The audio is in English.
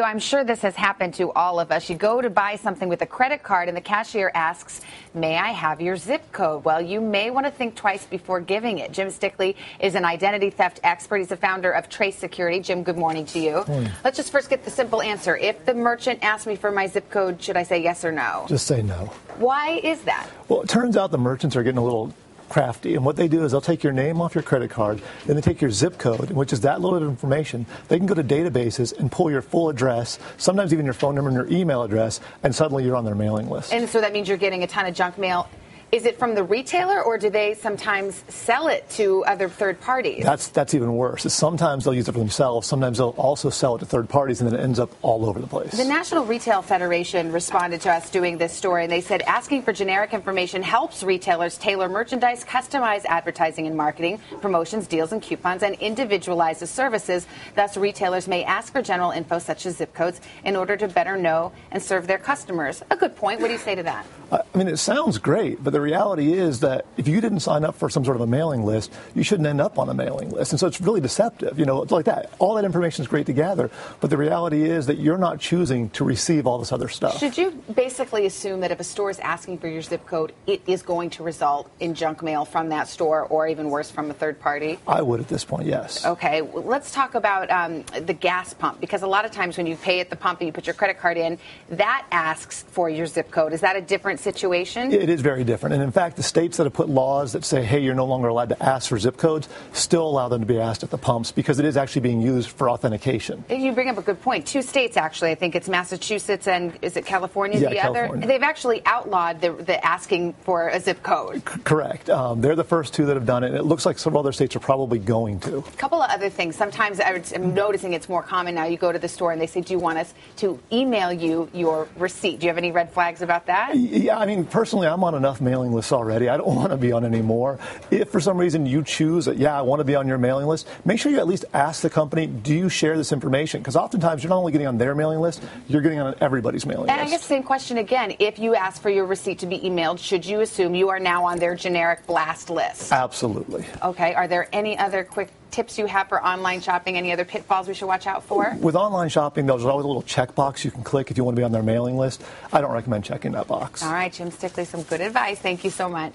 I'm sure this has happened to all of us. You go to buy something with a credit card and the cashier asks, "May I have your zip code?" Well, you may want to think twice before giving it. Jim Stickley is an identity theft expert. He's the founder of Trace Security. Jim, good morning to you. Morning. Let's just first get the simple answer. If the merchant asks me for my zip code, should I say yes or no? Just say no. Why is that? Well, it turns out the merchants are getting a little crafty, and what they do is they'll take your name off your credit card, then they take your zip code, which is that little bit of information. They can go to databases and pull your full address, sometimes even your phone number and your email address, and suddenly you're on their mailing list. And so that means you're getting a ton of junk mail. Is it from the retailer, or do they sometimes sell it to other third parties? That's even worse. Sometimes they'll use it for themselves. Sometimes they'll also sell it to third parties, and then it ends up all over the place. The National Retail Federation responded to us doing this story, and they said asking for generic information helps retailers tailor merchandise, customize advertising and marketing, promotions, deals, and coupons, and individualize the services. Thus, retailers may ask for general info such as zip codes in order to better know and serve their customers. A good point. What do you say to that? I mean, it sounds great, but the reality is that if you didn't sign up for some sort of a mailing list, you shouldn't end up on a mailing list. And so it's really deceptive. You know, it's like that. All that information is great to gather, but the reality is that you're not choosing to receive all this other stuff. Should you basically assume that if a store is asking for your zip code, it is going to result in junk mail from that store, or even worse, from a third party? I would at this point, yes. Okay. Well, let's talk about the gas pump, because a lot of times when you pay at the pump and you put your credit card in, that asks for your zip code. Is that a different situation? It is very different. And in fact, the states that have put laws that say, hey, you're no longer allowed to ask for zip codes, still allow them to be asked at the pumps because it is actually being used for authentication. You bring up a good point. Two states, actually. I think it's Massachusetts and is it California? Yeah, the California. Other? They've actually outlawed the asking for a zip code. Correct. They're the first two that have done it. And it looks like several other states are probably going to. A couple of other things. Sometimes I'm noticing it's more common now. You go to the store and they say, do you want us to email you your receipt? Do you have any red flags about that? Yeah, I mean, personally, I'm on enough mailing lists already. I don't want to be on any more. If for some reason you choose that, yeah, I want to be on your mailing list, make sure you at least ask the company, do you share this information? Because oftentimes you're not only getting on their mailing list, you're getting on everybody's mailing list. And I guess same question again. If you ask for your receipt to be emailed, should you assume you are now on their generic blast list? Absolutely. Okay. Are there any other quick tips you have for online shopping? Any other pitfalls we should watch out for? With online shopping, there's always a little checkbox you can click if you want to be on their mailing list. I don't recommend checking that box. All right, Jim Stickley, some good advice. Thank you so much.